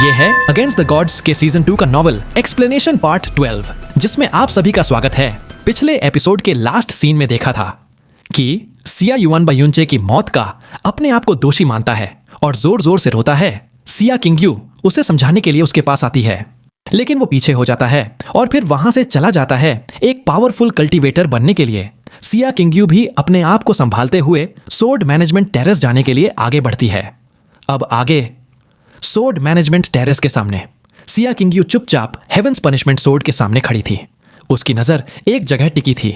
ये है against the gods के सीजन 2 का नॉवल एक्सप्लेनेशन पार्ट 12, जिसमें आप सभी का स्वागत है। पिछले एपिसोड के लास्ट सीन में देखा था कि सिया युआन बायुनचे की मौत का अपने आप को दोषी मानता है और जोर जोर से रोता है। सिया किंगयू उसे समझाने के लिए उसके पास आती है, लेकिन वो पीछे हो जाता है और फिर वहां से चला जाता है एक पावरफुल कल्टीवेटर बनने के लिए। सिया किंगयू भी अपने आप को संभालते हुए सोर्ड मैनेजमेंट टेरेस जाने के लिए आगे बढ़ती है। अब आगे सोर्ड मैनेजमेंट टेरेस के सामने सिया किंगयू चुपचाप हेवेंस पनिशमेंट सोर्ड के सामने खड़ी थी। उसकी नजर एक जगह टिकी थी।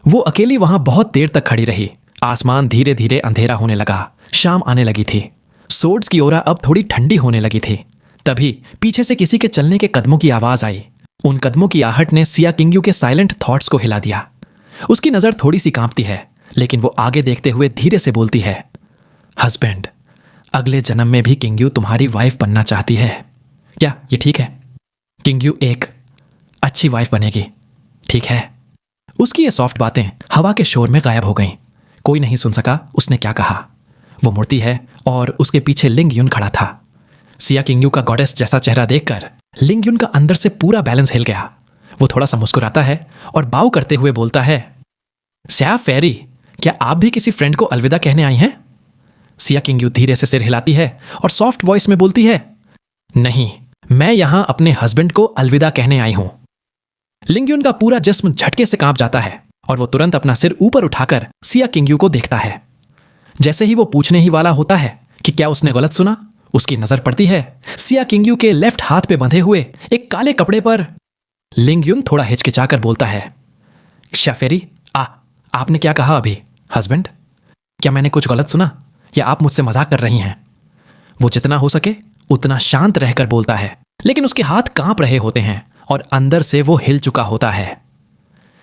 वो अकेली वहां बहुत देर तक खड़ी रही। आसमान धीरे धीरे अंधेरा होने लगा, शाम आने लगी थी। सोर्ड्स की ओरा अब थोड़ी ठंडी होने लगी थी। तभी पीछे से किसी के चलने के कदमों की आवाज आई। उन कदमों की आहट ने सिया किंगयू के साइलेंट थॉट्स को हिला दिया। उसकी नजर थोड़ी सी कांपती है, लेकिन वो आगे देखते हुए धीरे से बोलती है, हस्बैंड, अगले जन्म में भी किंगयू तुम्हारी वाइफ बनना चाहती है। क्या ये ठीक है? किंगयू एक अच्छी वाइफ बनेगी, ठीक है? उसकी ये सॉफ्ट बातें हवा के शोर में गायब हो गईं। कोई नहीं सुन सका उसने क्या कहा। वो मुड़ती है और उसके पीछे लिंग युन खड़ा था। सिया किंगयू का गॉडेस जैसा चेहरा देखकर लिंग युन का अंदर से पूरा बैलेंस हिल गया। वो थोड़ा सा मुस्कुराता है और बाव करते हुए बोलता है, स्या फेरी, क्या आप भी किसी फ्रेंड को अलविदा कहने आई हैं? सिया किंगयू धीरे से सिर हिलाती है और सॉफ्ट वॉइस में बोलती है, नहीं, मैं यहां अपने हस्बैंड को अलविदा कहने आई हूं। लिंग युन का पूरा जिस्म झटके से कांप जाता है और वो तुरंत अपना सिर ऊपर उठाकर सिया किंगयू को देखता है। जैसे ही वो पूछने ही वाला होता है कि क्या उसने गलत सुना, उसकी नजर पड़ती है सिया किंगयू के लेफ्ट हाथ पे बंधे हुए एक काले कपड़े पर। लिंग युन थोड़ा हिचकिचाकर बोलता है, शाफेरी, आपने क्या कहा अभी? हस्बैंड, क्या मैंने कुछ गलत सुना या आप मुझसे मजाक कर रही हैं? वो जितना हो सके उतना शांत रहकर बोलता है, लेकिन उसके हाथ कांप रहे होते हैं और अंदर से वो हिल चुका होता है।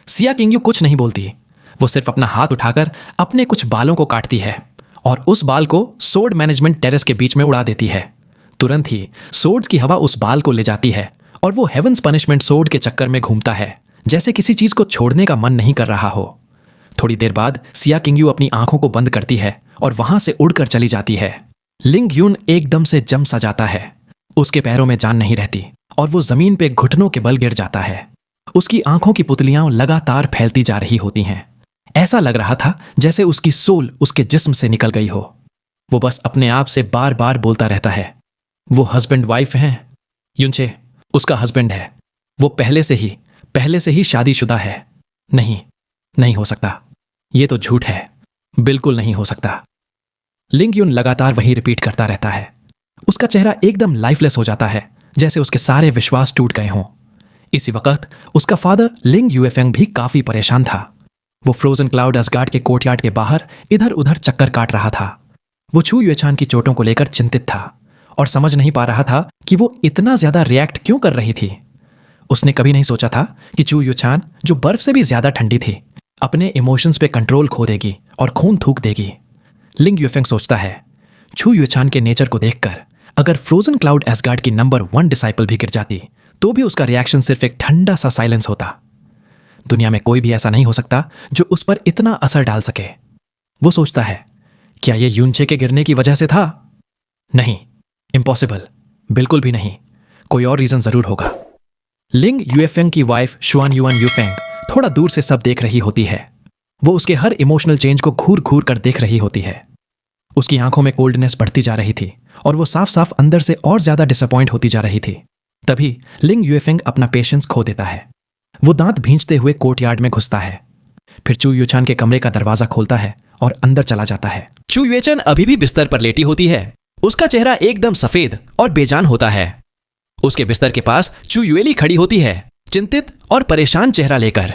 सिया किंगयू कुछ नहीं बोलती। वो सिर्फ अपना हाथ उठाकर अपने कुछ बालों को काटती है और उस बाल को सोर्ड मैनेजमेंट टेरेस के बीच में उड़ा देती है। तुरंत ही सोर्ड्स की हवा उस बाल को ले जाती है और वो हेवेंस पनिशमेंट सोर्ड के चक्कर में घूमता है, जैसे किसी चीज को छोड़ने का मन नहीं कर रहा हो। थोड़ी देर बाद सिया किंगयू अपनी आंखों को बंद करती है और वहां से उड़कर चली जाती है। लिंग युन एकदम से जम सा जाता है। उसके पैरों में जान नहीं रहती और वो जमीन पे घुटनों के बल गिर जाता है। उसकी आंखों की पुतलियां लगातार फैलती जा रही होती हैं। ऐसा लग रहा था जैसे उसकी सोल उसके जिस्म से निकल गई हो। वो बस अपने आप से बार बार बोलता रहता है, वो हस्बैंड वाइफ हैं, युनचे उसका हस्बैंड है, वो पहले से ही शादीशुदा है। नहीं हो सकता, ये तो झूठ है, बिल्कुल नहीं हो सकता। लिंग युन लगातार वही रिपीट करता रहता है। उसका चेहरा एकदम लाइफलेस हो जाता है, जैसे उसके सारे विश्वास टूट गए हों। इसी वक्त उसका फादर लिंग युएफेंग भी काफी परेशान था। वो फ्रोजन क्लाउड असगार्ड के कोर्टयार्ड के बाहर इधर उधर चक्कर काट रहा था। वो चू युएचान की चोटों को लेकर चिंतित था और समझ नहीं पा रहा था कि वो इतना ज्यादा रिएक्ट क्यों कर रही थी। उसने कभी नहीं सोचा था कि चू युएचान, जो बर्फ से भी ज्यादा ठंडी थी, अपने इमोशंस पे कंट्रोल खो देगी और खून थूक देगी। लिंग युएफेंग सोचता है, चू युएचान के नेचर को देखकर अगर फ्रोजन क्लाउड एसगार्ड की नंबर 1 डिसाइपल भी गिर जाती तो भी उसका रिएक्शन सिर्फ एक ठंडा सा साइलेंस होता। दुनिया में कोई भी ऐसा नहीं हो सकता जो उस पर इतना असर डाल सके। वो सोचता है, क्या ये यूनचे के गिरने की वजह से था? नहीं, इम्पॉसिबल, बिल्कुल भी नहीं। कोई और रीजन जरूर होगा। लिंग युएफेंग की वाइफ शुआन युआन युफेंग थोड़ा दूर से सब देख रही होती है। वो उसके हर इमोशनल चेंज को घूर घूर कर देख रही होती है। उसकी आंखों में कोल्डनेस बढ़ती जा रही थी और वो साफ साफ अंदर से और ज्यादा डिसअपॉइंट होती जा रही थी। तभी लिंग युएफेंग अपना पेशेंस खो देता है। वो दांत भींचते हुए कोर्टयार्ड में घुसता है। फिर चू युएचान के कमरे का दरवाजा खोलता है और अंदर चला जाता है। चू युएचान अभी भी बिस्तर पर लेटी होती है। उसका चेहरा एकदम सफेद और बेजान होता है। उसके बिस्तर के पास चू युएली खड़ी होती है, चिंतित और परेशान चेहरा लेकर।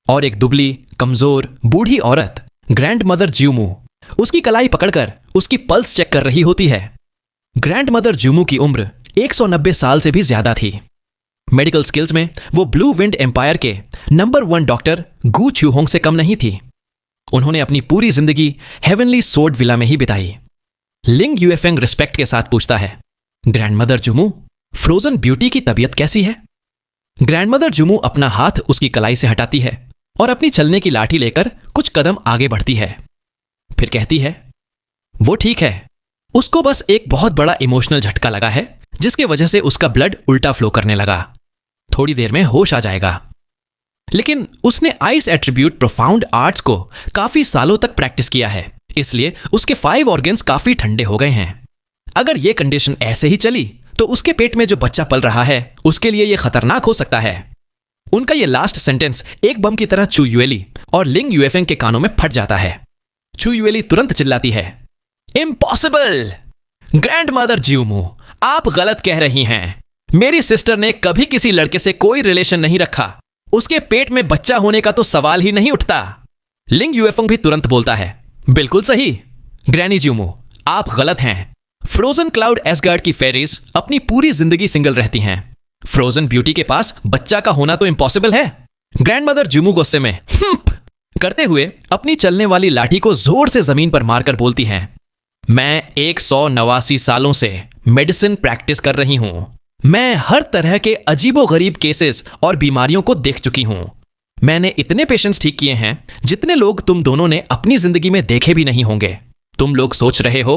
और एक दुबली, कमजोर, बूढ़ी औरत, ग्रैंड मदर ज्यूमू, उसकी कलाई पकड़कर उसकी पल्स चेक कर रही होती है। ग्रैंड मदर ज्यूमू की उम्र 190 साल से भी ज्यादा थी। मेडिकल स्किल्स में वो ब्लू विंड एम्पायर के नंबर 1 डॉक्टर गू च्यूहोंग से कम नहीं थी। उन्होंने अपनी पूरी जिंदगी हेवनली सोर्ड विला में ही बिताई। लिंग युएफेंग रिस्पेक्ट के साथ पूछता है, ग्रैंड मदर जुमू, फ्रोजन ब्यूटी की तबीयत कैसी है? ग्रैंड मदर जुमू अपना हाथ उसकी कलाई से हटाती है और अपनी चलने की लाठी लेकर कुछ कदम आगे बढ़ती है। फिर कहती है, वो ठीक है, उसको बस एक बहुत बड़ा इमोशनल झटका लगा है जिसके वजह से उसका ब्लड उल्टा फ्लो करने लगा। थोड़ी देर में होश आ जाएगा। लेकिन उसने आइस एट्रीब्यूट प्रोफाउंड आर्ट्स को काफी सालों तक प्रैक्टिस किया है, इसलिए उसके 5 ऑर्गन्स काफी ठंडे हो गए हैं। अगर यह कंडीशन ऐसे ही चली तो उसके पेट में जो बच्चा पल रहा है उसके लिए यह खतरनाक हो सकता है। उनका यह लास्ट सेंटेंस एक बम की तरह चू युएली और लिंग युएफेंग के कानों में फट जाता है। चू युएली तुरंत चिल्लाती है, इम्पॉसिबल! ग्रैंड मदर ज्यूमू, आप गलत कह रही हैं। मेरी सिस्टर ने कभी किसी लड़के से कोई रिलेशन नहीं रखा। उसके पेट में बच्चा होने का तो सवाल ही नहीं उठता। लिंग युएफेंग भी तुरंत बोलता है, बिल्कुल सही ग्रैनी ज्यूमू, आप गलत हैं। फ्रोजन क्लाउड एसगार्ड की फेरीज अपनी पूरी जिंदगी सिंगल रहती हैं। फ्रोजन ब्यूटी के पास बच्चा का होना तो इम्पॉसिबल है। ग्रैंडमदर ज्यूमू गुस्से में करते हुए अपनी चलने वाली लाठी को जोर से जमीन पर मारकर बोलती हैं, मैं 189 सालों से मेडिसिन प्रैक्टिस कर रही हूं। मैं हर तरह के अजीबोगरीब केसेस और बीमारियों को देख चुकी हूं। मैंने इतने पेशेंट्स ठीक किए हैं जितने लोग तुम दोनों ने अपनी जिंदगी में देखे भी नहीं होंगे। तुम लोग सोच रहे हो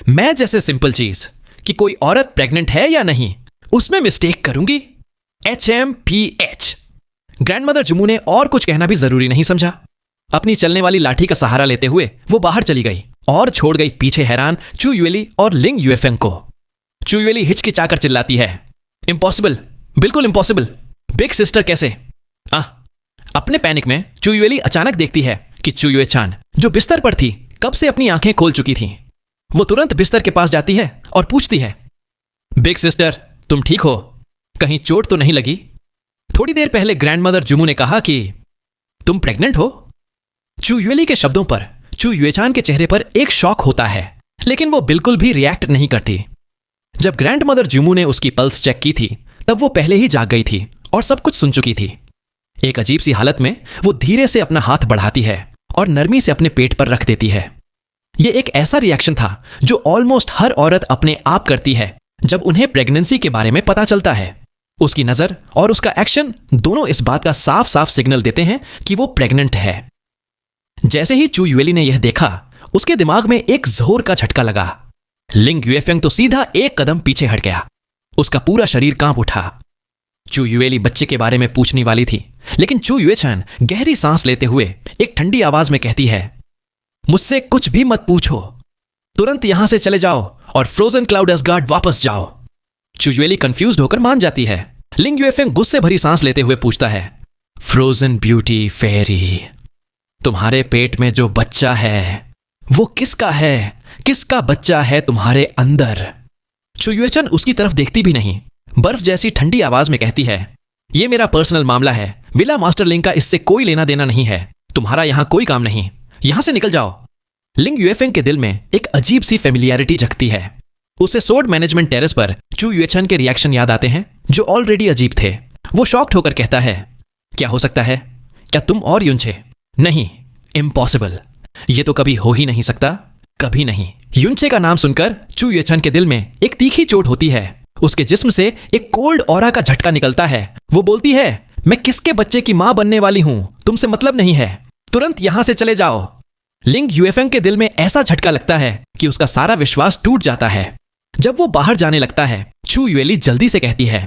मैं जैसे सिंपल चीज कि कोई औरत प्रेग्नेंट है या नहीं उसमें मिस्टेक करूंगी? HMPH। ग्रैंडमदर जुमू ने और कुछ कहना भी जरूरी नहीं समझा। अपनी चलने वाली लाठी का सहारा लेते हुए वो बाहर चली गई और छोड़ गई पीछे हैरान चू युएली और लिंग युएफेंग को। चू युएली हिचकिचाकर चिल्लाती है, इम्पॉसिबल, बिल्कुल इम्पॉसिबल। बिग सिस्टर कैसे? अपने पैनिक में चू युएली अचानक देखती है कि चू युए चान जो बिस्तर पर थी कब से अपनी आंखें खोल चुकी थीं। वो तुरंत बिस्तर के पास जाती है और पूछती है, बिग सिस्टर तुम ठीक हो? कहीं चोट तो नहीं लगी? थोड़ी देर पहले ग्रैंडमदर जुमू ने कहा कि तुम प्रेग्नेंट हो। चू युएली के शब्दों पर चू युएचान के चेहरे पर एक शॉक होता है, लेकिन वो बिल्कुल भी रिएक्ट नहीं करती। जब ग्रैंडमदर जुमू ने उसकी पल्स चेक की थी तब वो पहले ही जाग गई थी और सब कुछ सुन चुकी थी। एक अजीब सी हालत में वो धीरे से अपना हाथ बढ़ाती है और नरमी से अपने पेट पर रख देती है। यह एक ऐसा रिएक्शन था जो ऑलमोस्ट हर औरत अपने आप करती है जब उन्हें प्रेगनेंसी के बारे में पता चलता है। उसकी नजर और उसका एक्शन दोनों इस बात का साफ साफ सिग्नल देते हैं कि वो प्रेग्नेंट है। जैसे ही चू युएली ने यह देखा उसके दिमाग में एक जोर का झटका लगा। लिंग युएफेंग तो सीधा एक कदम पीछे हट गया। उसका पूरा शरीर कांप उठा। चू युएली बच्चे के बारे में पूछने वाली थी, लेकिन चू युएचान गहरी सांस लेते हुए एक ठंडी आवाज में कहती है, मुझसे कुछ भी मत पूछो, तुरंत यहां से चले जाओ और फ्रोजन क्लाउड एसगार्ड वापस जाओ। चू युएली कंफ्यूज्ड होकर मान जाती है। लिंग युएफेंग गुस्से भरी सांस लेते हुए पूछता है, फ्रोजन ब्यूटी फेरी, तुम्हारे पेट में जो बच्चा है वो किसका है? किसका बच्चा है तुम्हारे अंदर? चू युएचान उसकी तरफ देखती भी नहीं, बर्फ जैसी ठंडी आवाज में कहती है, यह मेरा पर्सनल मामला है, विला मास्टरलिंग का इससे कोई लेना देना नहीं है। तुम्हारा यहां कोई काम नहीं, यहां से निकल जाओ। लिंग युएफेंग के दिल में एक अजीब सी फेमिलियरिटी जगती है। उसे सोर्ड मैनेजमेंट टेरेस पर चू युएचान के रिएक्शन याद आते हैं जो ऑलरेडी अजीब थे। वो शॉक्ड होकर कहता है, क्या हो सकता है? क्या तुम और युनचे? नहीं, इम्पॉसिबल, ये तो कभी हो ही नहीं सकता, कभी नहीं। युनचे का नाम सुनकर चू युएचान के दिल में एक तीखी चोट होती है। उसके जिस्म से एक कोल्ड ऑरा का झटका निकलता है। वो बोलती है, मैं किसके बच्चे की मां बनने वाली हूं? तुमसे मतलब नहीं है, तुरंत यहां से चले जाओ। लिंग युएफेंग के दिल में ऐसा झटका लगता है कि उसका सारा विश्वास टूट जाता है। जब वो बाहर जाने लगता है, चू युएली जल्दी से कहती है,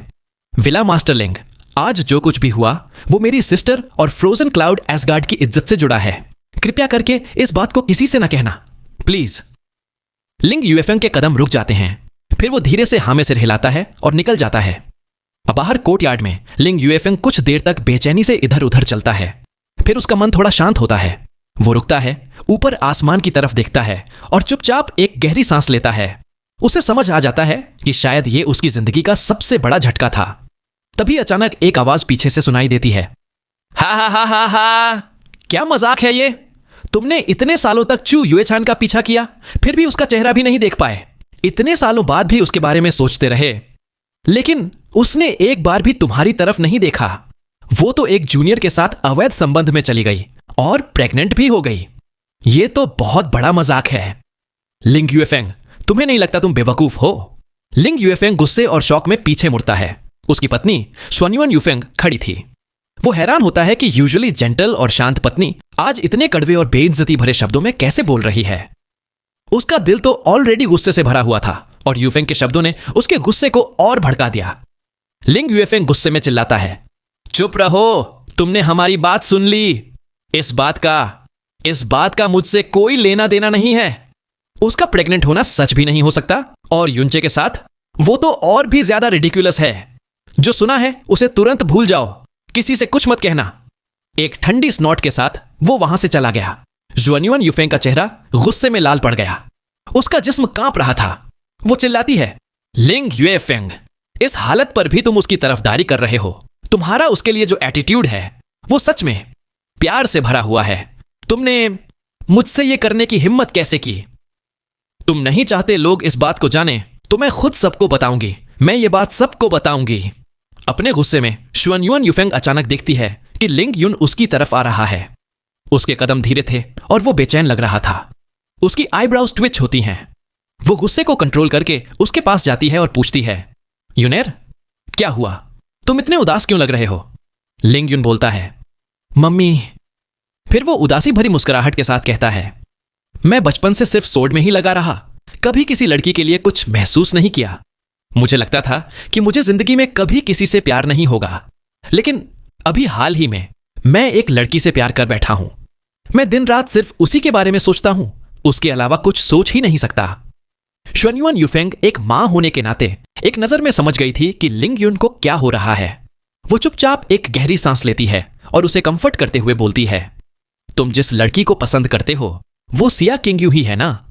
विला मास्टरलिंग, आज जो कुछ भी हुआ वो मेरी सिस्टर और फ्रोजन क्लाउड एसगार्ड की इज्जत से जुड़ा है। कृपया करके इस बात को किसी से ना कहना, प्लीज। लिंग युएफेंग के कदम रुक जाते हैं। फिर वो धीरे से हाँ में सिर हिलाता है और निकल जाता है। बाहर कोर्टयार्ड में लिंग युएफेंग कुछ देर तक बेचैनी से इधर उधर चलता है। फिर उसका मन थोड़ा शांत होता है। वो रुकता है, ऊपर आसमान की तरफ देखता है और चुपचाप एक गहरी सांस लेता है। उसे समझ आ जाता है कि शायद ये उसकी जिंदगी का सबसे बड़ा झटका था। तभी अचानक एक आवाज पीछे से सुनाई देती है, हा हा हा हा हा, क्या मजाक है ये? तुमने इतने सालों तक चू युएचान का पीछा किया, फिर भी उसका चेहरा भी नहीं देख पाए। इतने सालों बाद भी उसके बारे में सोचते रहे, लेकिन उसने एक बार भी तुम्हारी तरफ नहीं देखा। वो तो एक जूनियर के साथ अवैध संबंध में चली गई और प्रेग्नेंट भी हो गई। ये तो बहुत बड़ा मजाक है। लिंग युएफेंग, तुम्हें नहीं लगता तुम बेवकूफ हो? लिंग युएफेंग गुस्से और शौक में पीछे मुड़ता है। उसकी पत्नी श्वन्युअन युफेंग खड़ी थी। वो हैरान होता है कि यूजुअली जेंटल और शांत पत्नी आज इतने कड़वे और बेइज्जती भरे शब्दों में कैसे बोल रही है। उसका दिल तो ऑलरेडी गुस्से से भरा हुआ था और यूफेंग के शब्दों ने उसके गुस्से को और भड़का दिया। लिंग यूफेंग गुस्से में चिल्लाता है, चुप रहो, तुमने हमारी बात सुन ली। इस बात का मुझसे कोई लेना देना नहीं है। उसका प्रेग्नेंट होना सच भी नहीं हो सकता, और युनचे के साथ वो तो और भी ज्यादा रिडिकुलस है। जो सुना है उसे तुरंत भूल जाओ, किसी से कुछ मत कहना। एक ठंडी स्नॉट के साथ वो वहां से चला गया। जुआन्युआन यूफेंग का चेहरा गुस्से में लाल पड़ गया। उसका जिस्म कांप रहा था। वो चिल्लाती है, लिंग यूफेंग, इस हालत पर भी तुम उसकी तरफदारी कर रहे हो। तुम्हारा उसके लिए जो एटीट्यूड है वो सच में प्यार से भरा हुआ है। तुमने मुझसे ये करने की हिम्मत कैसे की? तुम नहीं चाहते लोग इस बात को जाने तो मैं खुद सबको बताऊंगी। मैं ये बात सबको बताऊंगी। अपने गुस्से में शुआन्युआन यूफेंग अचानक देखती है कि लिंग युन उसकी तरफ आ रहा है। उसके कदम धीरे थे और वो बेचैन लग रहा था। उसकी आईब्राउज ट्विच होती हैं। वो गुस्से को कंट्रोल करके उसके पास जाती है और पूछती है, यूनेर, क्या हुआ? तुम इतने उदास क्यों लग रहे हो? लिंग युन बोलता है, मम्मी। फिर वो उदासी भरी मुस्कुराहट के साथ कहता है, मैं बचपन से सिर्फ सोड में ही लगा रहा, कभी किसी लड़की के लिए कुछ महसूस नहीं किया। मुझे लगता था कि मुझे जिंदगी में कभी किसी से प्यार नहीं होगा, लेकिन अभी हाल ही में मैं एक लड़की से प्यार कर बैठा हूं। मैं दिन रात सिर्फ उसी के बारे में सोचता हूं, उसके अलावा कुछ सोच ही नहीं सकता। शुआन्युआन यूफेंग एक मां होने के नाते एक नजर में समझ गई थी कि लिंग युन को क्या हो रहा है। वो चुपचाप एक गहरी सांस लेती है और उसे कंफर्ट करते हुए बोलती है, तुम जिस लड़की को पसंद करते हो वो सिया किंगयू ही है ना?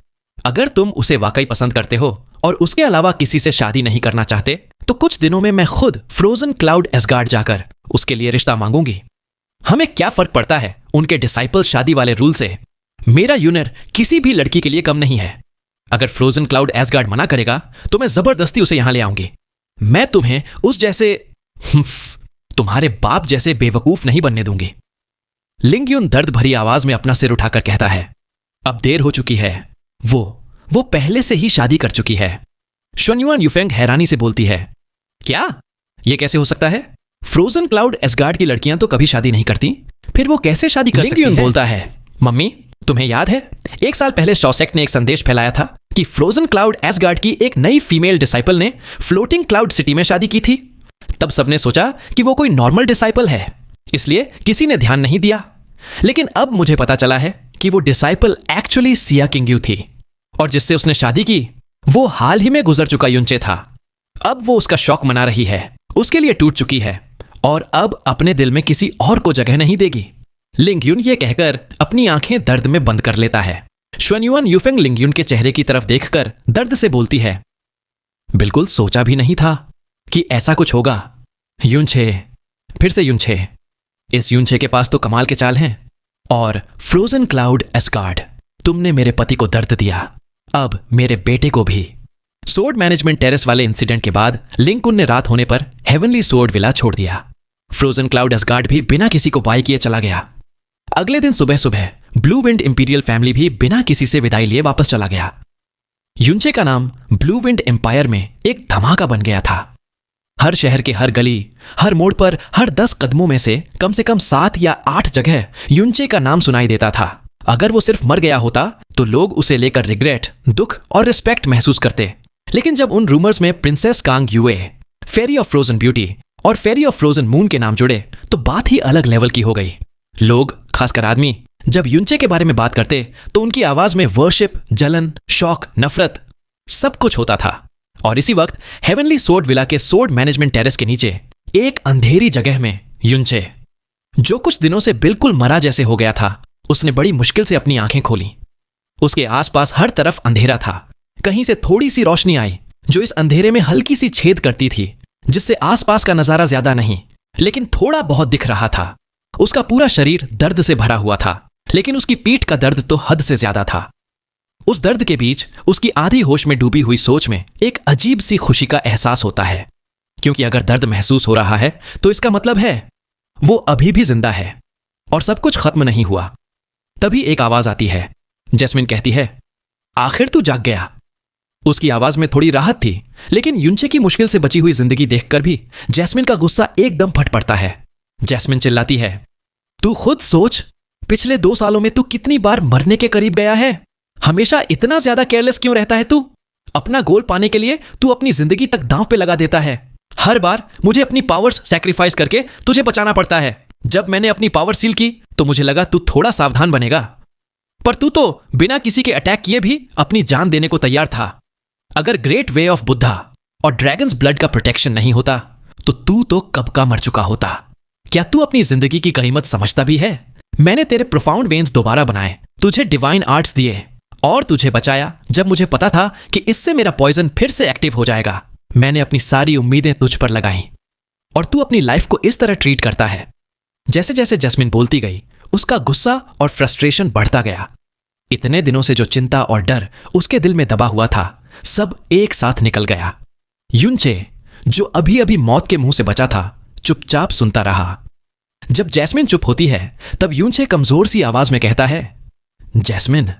अगर तुम उसे वाकई पसंद करते हो और उसके अलावा किसी से शादी नहीं करना चाहते तो कुछ दिनों में मैं खुद फ्रोजन क्लाउड एसगार्ड जाकर उसके लिए रिश्ता मांगूंगी। हमें क्या फर्क पड़ता है उनके डिसाइपल शादी वाले रूल से? मेरा यूनर किसी भी लड़की के लिए कम नहीं है। अगर फ्रोजन क्लाउड एसगार्ड मना करेगा तो मैं जबरदस्ती उसे यहां ले आऊंगी। मैं तुम्हें उस जैसे तुम्हारे बाप जैसे बेवकूफ नहीं बनने दूंगी। लिंग युन दर्द भरी आवाज में अपना सिर उठाकर कहता है, अब देर हो चुकी है। वो पहले से ही शादी कर चुकी है। शुआन्युआन यूफेंग हैरानी से बोलती है, क्या? यह कैसे हो सकता है? फ्रोजन क्लाउड एसगार्ड की लड़कियां तो कभी शादी नहीं करती, फिर वो कैसे शादी कर सकती है? बोलता है, मम्मी, तुम्हें याद है 1 साल पहले शॉसेक्ट ने एक संदेश फैलाया था कि फ्रोजन क्लाउड एसगार्ड की एक नई फीमेल डिसाइपल ने फ्लोटिंग क्लाउड सिटी में शादी की थी। तब सबने सोचा कि वो कोई नॉर्मल डिसाइपल है, इसलिए किसी ने ध्यान नहीं दिया। लेकिन अब मुझे पता चला है कि वो डिसाइपल एक्चुअली सिया किंगयू थी, और जिससे उसने शादी की वो हाल ही में गुजर चुका युनचे था। अब वो उसका शौक मना रही है, उसके लिए टूट चुकी है और अब अपने दिल में किसी और को जगह नहीं देगी। लिंग युन ये कहकर अपनी आंखें दर्द में बंद कर लेता है। शुआन्युआन यूफेंग लिंग युन के चेहरे की तरफ देखकर दर्द से बोलती है, बिल्कुल सोचा भी नहीं था कि ऐसा कुछ होगा। युनचे, फिर से युनचे। इस युनचे के पास तो कमाल के चाल हैं। और फ्रोजन क्लाउड एसगार्ड, तुमने मेरे पति को दर्द दिया, अब मेरे बेटे को भी। सोर्ड मैनेजमेंट टेरेस वाले इंसिडेंट के बाद लिंग युन ने रात होने पर हेवनली सोर्ड विला छोड़ दिया। फ्रोजन क्लाउड एसगार्ड भी बिना किसी को बाय किए चला गया। अगले दिन सुबह सुबह ब्लू विंड इंपीरियल फैमिली भी बिना किसी से विदाई लिए वापस चला गया। युनचे का नाम ब्लू विंड एम्पायर में एक धमाका बन गया था। हर शहर के हर गली, हर मोड़ पर, हर 10 कदमों में से कम 7 या 8 जगह युनचे का नाम सुनाई देता था। अगर वो सिर्फ मर गया होता तो लोग उसे लेकर रिग्रेट, दुख और रिस्पेक्ट महसूस करते। लेकिन जब उन रूमर्स में princess Kang Yue, fairy of frozen beauty और फेरी ऑफ फ्रोजन मून के नाम जुड़े तो बात ही अलग लेवल की हो गई। लोग, खासकर आदमी, जब युनचे के बारे में बात करते तो उनकी आवाज में वर्शिप, जलन, शौक, नफरत सब कुछ होता था। और इसी वक्त हेवनली सोर्ड विला के सोर्ड मैनेजमेंट टेरेस के नीचे एक अंधेरी जगह में युनचे, जो कुछ दिनों से बिल्कुल मरा जैसे हो गया था, उसने बड़ी मुश्किल से अपनी आंखें खोली। उसके आसपास हर तरफ अंधेरा था। कहीं से थोड़ी सी रोशनी आई जो इस अंधेरे में हल्की सी छेद करती थी, जिससे आसपास का नजारा ज्यादा नहीं लेकिन थोड़ा बहुत दिख रहा था। उसका पूरा शरीर दर्द से भरा हुआ था, लेकिन उसकी पीठ का दर्द तो हद से ज्यादा था। उस दर्द के बीच उसकी आधी होश में डूबी हुई सोच में एक अजीब सी खुशी का एहसास होता है, क्योंकि अगर दर्द महसूस हो रहा है तो इसका मतलब है वो अभी भी जिंदा है और सब कुछ खत्म नहीं हुआ। तभी एक आवाज आती है। जैस्मिन कहती है, आखिर तू जाग गया। उसकी आवाज में थोड़ी राहत थी, लेकिन युनचे की मुश्किल से बची हुई जिंदगी देखकर भी जैस्मिन का गुस्सा एकदम फट पड़ता है। जैस्मिन चिल्लाती है, तू खुद सोच, पिछले 2 सालों में तू कितनी बार मरने के करीब गया है। हमेशा इतना ज्यादा केयरलेस क्यों रहता है तू? अपना गोल पाने के लिए तू अपनी जिंदगी तक दांव पे लगा देता है। हर बार मुझे अपनी पावर्स सैक्रिफाइस करके तुझे बचाना पड़ता है। जब मैंने अपनी पावर सील की तो मुझे लगा तू थोड़ा सावधान बनेगा, पर तू तो बिना किसी के अटैक किए भी अपनी जान देने को तैयार था। अगर ग्रेट वे ऑफ बुद्धा और ड्रैगन्स ब्लड का प्रोटेक्शन नहीं होता तो तू तो कब का मर चुका होता। क्या तू अपनी जिंदगी की कीमत समझता भी है? मैंने तेरे प्रोफाउंड वेन्स दोबारा बनाए, तुझे डिवाइन आर्ट्स दिए और तुझे बचाया जब मुझे पता था कि इससे मेरा पॉइजन फिर से एक्टिव हो जाएगा। मैंने अपनी सारी उम्मीदें तुझ पर लगाई और तू अपनी लाइफ को इस तरह ट्रीट करता है। जैसे जैसे जैस्मिन बोलती गई उसका गुस्सा और फ्रस्ट्रेशन बढ़ता गया। इतने दिनों से जो चिंता और डर उसके दिल में दबा हुआ था सब एक साथ निकल गया। युनचे जो अभी अभी मौत के मुंह से बचा था चुपचाप सुनता रहा। जब जैस्मिन चुप होती है तब युनचे कमजोर सी आवाज में कहता है, जैस्मिन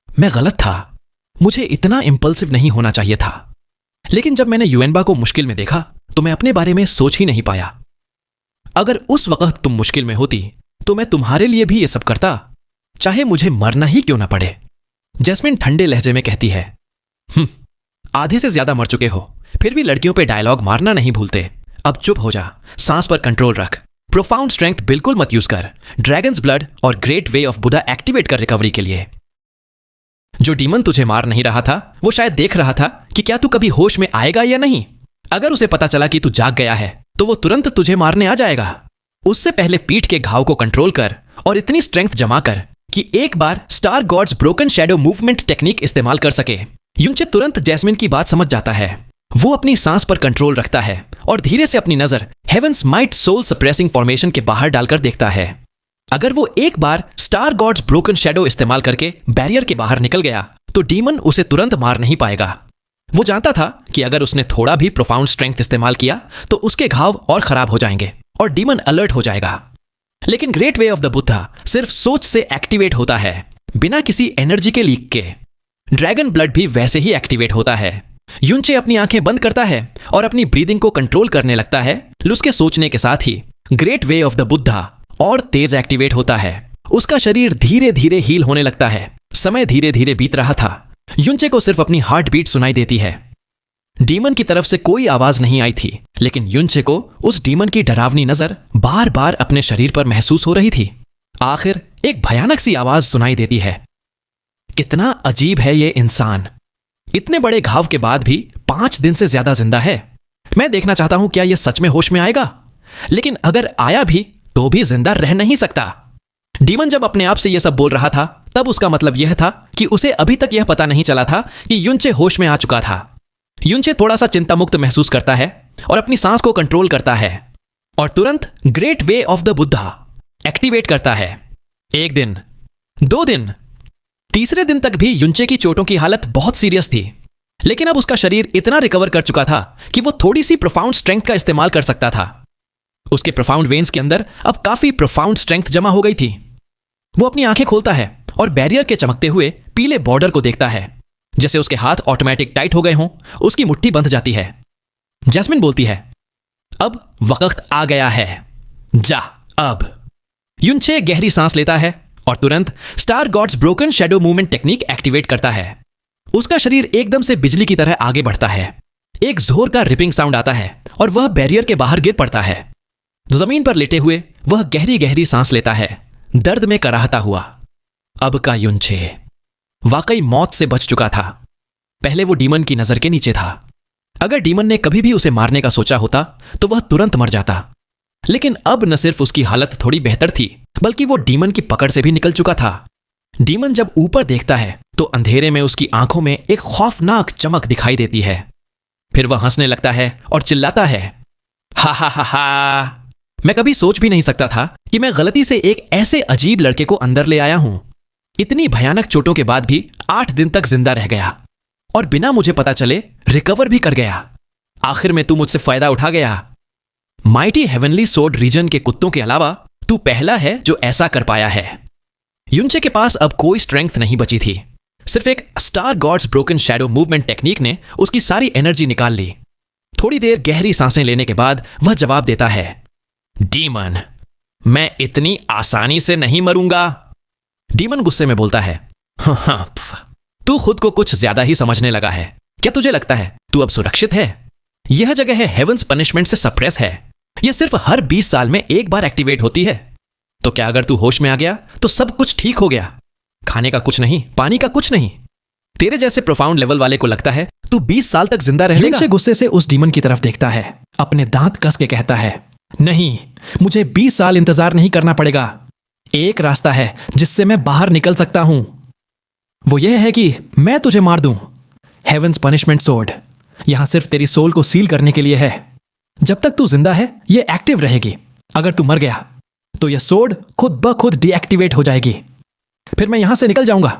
मैं गलत था, मुझे इतना इंपल्सिव नहीं होना चाहिए था। लेकिन जब मैंने युएनबा को मुश्किल में देखा तो मैं अपने बारे में सोच ही नहीं पाया। अगर उस वक्त तुम मुश्किल में होती तो मैं तुम्हारे लिए भी ये सब करता, चाहे मुझे मरना ही क्यों ना पड़े। जैस्मिन ठंडे लहजे में कहती है, आधे से ज्यादा मर चुके हो फिर भी लड़कियों पे डायलॉग मारना नहीं भूलते। अब चुप हो जा, सांस पर कंट्रोल रख, प्रोफाउंड स्ट्रेंथ बिल्कुल मत यूज कर। ड्रैगन्स ब्लड और great way of Buddha activate कर रिकवरी के लिए। जो डीमन तुझे मार नहीं रहा था वो शायद देख रहा था कि क्या तू कभी होश में आएगा या नहीं। अगर उसे पता चला कि तू जाग गया है तो वो तुरंत तुझे मारने आ जाएगा। उससे पहले पीठ के घाव को कंट्रोल कर और इतनी स्ट्रेंथ जमा कर कि एक बार star God's broken shadow movement technique इस्तेमाल कर सके। युनचे तुरंत जैस्मिन की बात समझ जाता है। वो अपनी सांस पर कंट्रोल रखता है और धीरे से अपनी नजर heavens might soul suppressing formation के बाहर डालकर देखता है। अगर वो एक बार स्टार गॉड्स ब्रोकन शैडो इस्तेमाल करके बैरियर के बाहर निकल गया तो डीमन उसे तुरंत मार नहीं पाएगा। वो जानता था कि अगर उसने थोड़ा भी प्रोफाउंड स्ट्रेंथ इस्तेमाल किया तो उसके घाव और खराब हो जाएंगे और डीमन अलर्ट हो जाएगा। लेकिन great way of the Buddha सिर्फ सोच से एक्टिवेट होता है, बिना किसी एनर्जी के लीक के। ड्रैगन ब्लड भी वैसे ही एक्टिवेट होता है। युनचे अपनी आंखें बंद करता है और अपनी ब्रीदिंग को कंट्रोल करने लगता है। उसके सोचने के साथ ही great way of the Buddha और तेज एक्टिवेट होता है। उसका शरीर धीरे धीरे हील होने लगता है। समय धीरे धीरे बीत रहा था। युनचे को सिर्फ अपनी हार्ट बीट सुनाई देती है। डीमन की तरफ से कोई आवाज नहीं आई थी, लेकिन युनचे को उस डीमन की डरावनी नजर बार बार अपने शरीर पर महसूस हो रही थी। आखिर एक भयानक सी आवाज सुनाई देती है, कितना अजीब है ये इंसान, इतने बड़े घाव के बाद भी 5 दिन से ज्यादा जिंदा है। मैं देखना चाहता हूं क्या यह सच में होश में आएगा, लेकिन अगर आया भी तो भी जिंदा रह नहीं सकता। डीमन जब अपने आप से यह सब बोल रहा था तब उसका मतलब यह था कि उसे अभी तक यह पता नहीं चला था कि युनचे होश में आ चुका था। युनचे थोड़ा सा चिंता मुक्त महसूस करता है और अपनी सांस को कंट्रोल करता है और तुरंत great way of the Buddha activate करता है। 1 दिन, 2 दिन, तीसरे दिन तक भी युनचे की चोटों की हालत बहुत सीरियस थी, लेकिन अब उसका शरीर इतना रिकवर कर चुका था कि वो थोड़ी सी प्रोफाउंड स्ट्रेंथ का इस्तेमाल कर सकता था। उसके प्रोफाउंड वेन्स के अंदर अब काफी प्रोफाउंड स्ट्रेंथ जमा हो गई थी। वो अपनी आंखें खोलता है और बैरियर के चमकते हुए पीले बॉर्डर को देखता है। जैसे उसके हाथ ऑटोमेटिक टाइट हो गए हों, उसकी मुट्ठी बंध जाती है। जैस्मिन बोलती है, अब वक्त आ गया है, जा अब। युनचे गहरी सांस लेता है और तुरंत star God's broken shadow movement technique activate करता है। उसका शरीर एकदम से बिजली की तरह आगे बढ़ता है। एक जोर का रिपिंग साउंड आता है और वह बैरियर के बाहर गिर पड़ता है। जमीन पर लेटे हुए वह गहरी गहरी सांस लेता है, दर्द में कराहता हुआ। अब का युनचे वाकई मौत से बच चुका था। पहले वो डीमन की नजर के नीचे था। अगर डीमन ने कभी भी उसे मारने का सोचा होता तो वह तुरंत मर जाता। लेकिन अब न सिर्फ उसकी हालत थोड़ी बेहतर थी, बल्कि वो डीमन की पकड़ से भी निकल चुका था। डीमन जब ऊपर देखता है तो अंधेरे में उसकी आंखों में एक खौफनाक चमक दिखाई देती है। फिर वह हंसने लगता है और चिल्लाता है, हा हा हा हा, मैं कभी सोच भी नहीं सकता था कि मैं गलती से एक ऐसे अजीब लड़के को अंदर ले आया हूं। इतनी भयानक चोटों के बाद भी 8 दिन तक जिंदा रह गया और बिना मुझे पता चले रिकवर भी कर गया। आखिर में तू मुझसे फायदा उठा गया। माइटी हेवनली सोड रीजन के कुत्तों के अलावा तू पहला है जो ऐसा कर पाया है। युनचे के पास अब कोई स्ट्रेंथ नहीं बची थी। सिर्फ एक star God's broken shadow movement technique ने उसकी सारी एनर्जी निकाल ली। थोड़ी देर गहरी सांसें लेने के बाद वह जवाब देता है, डीमन, मैं इतनी आसानी से नहीं मरूंगा। डीमन गुस्से में बोलता है, तू खुद को कुछ ज्यादा ही समझने लगा है। क्या तुझे लगता है तू अब सुरक्षित है? यह जगह है हेवंस पनिशमेंट से सप्रेस है। यह सिर्फ हर 20 साल में एक बार एक्टिवेट होती है। तो क्या अगर तू होश में आ गया तो सब कुछ ठीक हो गया? खाने का कुछ नहीं, पानी का कुछ नहीं। तेरे जैसे प्रोफाउंड लेवल वाले को लगता है तू 20 साल तक जिंदा रहेगा। युनचे गुस्से से उस डीमन की तरफ देखता है, अपने दांत कस के कहता है, नहीं, मुझे 20 साल इंतजार नहीं करना पड़ेगा। एक रास्ता है जिससे मैं बाहर निकल सकता हूं। वो यह है कि मैं तुझे मार दूं। हेवंस पनिशमेंट सोर्ड यहां सिर्फ तेरी सोल को सील करने के लिए है। जब तक तू जिंदा है यह एक्टिव रहेगी। अगर तू मर गया तो यह सोर्ड खुद ब खुद डीएक्टिवेट हो जाएगी। फिर मैं यहां से निकल जाऊंगा।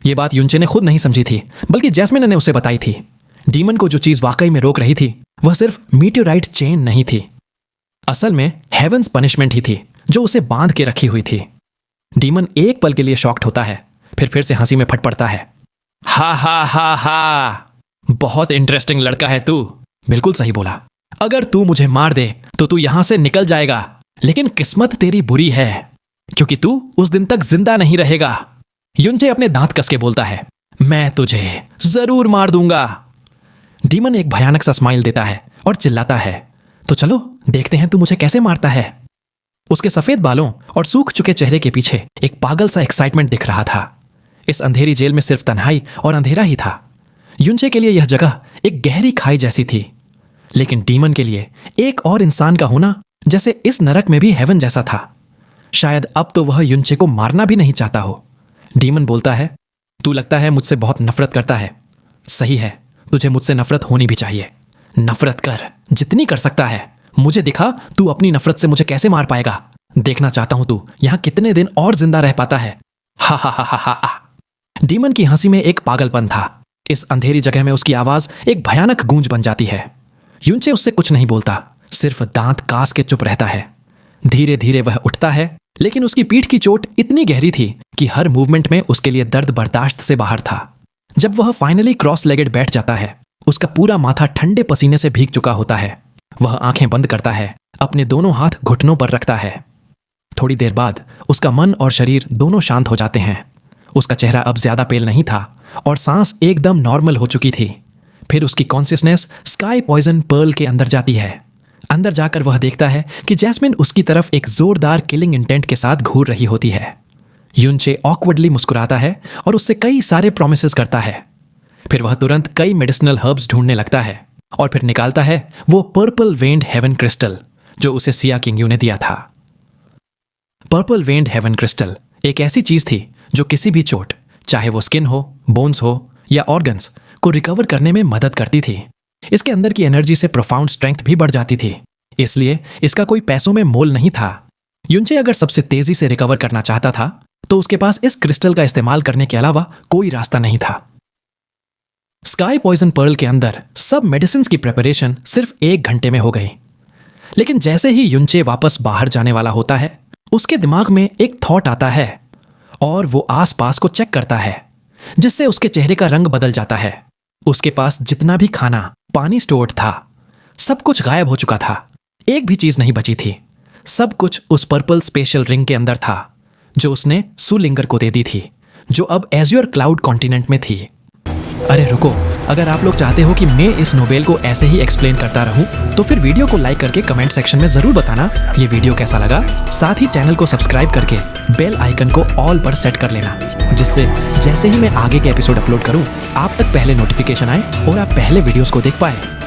यह बात युनचे ने खुद नहीं समझी थी, बल्कि जैस्मिन ने उसे बताई थी। डीमन को जो चीज वाकई में रोक रही थी वह सिर्फ मीटियोराइट चेन नहीं थी, असल में हेवंस पनिशमेंट ही थी जो उसे बांध के रखी हुई थी। डीमन एक पल के लिए शॉक्ड होता है, फिर से हंसी में फट पड़ता है। हा हा हा हा, बहुत इंटरेस्टिंग लड़का है तू। बिल्कुल सही बोला। अगर तू मुझे मार दे तो तू यहां से निकल जाएगा, लेकिन किस्मत तेरी बुरी है क्योंकि तू उस दिन तक जिंदा नहीं रहेगा। युनचे अपने दांत कस के बोलता है, मैं तुझे जरूर मार दूंगा। डीमन एक भयानक सा स्माइल देता है और चिल्लाता है, तो चलो देखते हैं तू मुझे कैसे मारता है। उसके सफेद बालों और सूख चुके चेहरे के पीछे एक पागल सा एक्साइटमेंट दिख रहा था। इस अंधेरी जेल में सिर्फ तन्हाई और अंधेरा ही था। युनचे के लिए यह जगह एक गहरी खाई जैसी थी, लेकिन डीमन के लिए एक और इंसान का होना जैसे इस नरक में भी हेवन जैसा था। शायद अब तो वह युनचे को मारना भी नहीं चाहता हो। डीमन बोलता है, तू लगता है मुझसे बहुत नफरत करता है। सही है, तुझे मुझसे नफरत होनी भी चाहिए। नफरत कर, जितनी कर सकता है। मुझे दिखा तू अपनी नफरत से मुझे कैसे मार पाएगा। देखना चाहता हूं तू यहां कितने दिन और जिंदा रह पाता है। हा हा हा हा हा। डीमन की हंसी में एक पागलपन था। इस अंधेरी जगह में उसकी आवाज एक भयानक गूंज बन जाती है। युनचे उससे कुछ नहीं बोलता, सिर्फ दांत कास के चुप रहता है। धीरे धीरे वह उठता है, लेकिन उसकी पीठ की चोट इतनी गहरी थी कि हर मूवमेंट में उसके लिए दर्द बर्दाश्त से बाहर था। जब वह फाइनली क्रॉस लेगेड बैठ जाता है, उसका पूरा माथा ठंडे पसीने से भीग चुका होता है। वह आंखें बंद करता है, अपने दोनों हाथ घुटनों पर रखता है। थोड़ी देर बाद उसका मन और शरीर दोनों शांत हो जाते हैं। उसका चेहरा अब ज्यादा पेल नहीं था और सांस एकदम नॉर्मल हो चुकी थी। फिर उसकी कॉन्शियसनेस स्काई पॉइजन पर्ल के अंदर जाती है। अंदर जाकर वह देखता है कि जैस्मिन उसकी तरफ एक जोरदार किलिंग इंटेंट के साथ घूर रही होती है। युनचे ऑकवर्डली मुस्कुराता है और उससे कई सारे प्रॉमिसेस करता है। फिर वह तुरंत कई मेडिसिनल हर्ब्स ढूंढने लगता है और फिर निकालता है वो पर्पल वेन्ड हेवन क्रिस्टल जो उसे सिया किंग यू ने दिया था। पर्पल वेन्ड हेवन क्रिस्टल एक ऐसी चीज थी जो किसी भी चोट, चाहे वो स्किन हो, बोन्स हो या ऑर्गन्स, को रिकवर करने में मदद करती थी। इसके अंदर की एनर्जी से प्रोफाउंड स्ट्रेंथ भी बढ़ जाती थी, इसलिए इसका कोई पैसों में मोल नहीं था। युनचे अगर सबसे तेजी से रिकवर करना चाहता था तो उसके पास इस क्रिस्टल का इस्तेमाल करने के अलावा कोई रास्ता नहीं था। स्काई पॉइजन पर्ल के अंदर सब मेडिसिन की प्रिपरेशन सिर्फ 1 घंटे में हो गई। लेकिन जैसे ही युनचे वापस बाहर जाने वाला होता है, उसके दिमाग में एक थॉट आता है और वो आसपास को चेक करता है, जिससे उसके चेहरे का रंग बदल जाता है। उसके पास जितना भी खाना, पानी स्टोर्ड था, सब कुछ गायब हो चुका था। एक भी चीज नहीं बची थी। सब कुछ उस पर्पल स्पेशल रिंग के अंदर था जो उसने सुलिंगर को दे दी थी, जो अब एज्योर क्लाउड कॉन्टिनेंट में थी। अरे रुको, अगर आप लोग चाहते हो कि मैं इस नोबेल को ऐसे ही एक्सप्लेन करता रहूं, तो फिर वीडियो को लाइक करके कमेंट सेक्शन में जरूर बताना ये वीडियो कैसा लगा। साथ ही चैनल को सब्सक्राइब करके बेल आइकन को ऑल पर सेट कर लेना, जिससे जैसे ही मैं आगे के एपिसोड अपलोड करूं, आप तक पहले नोटिफिकेशन आए और आप पहले वीडियोस को देख पाए।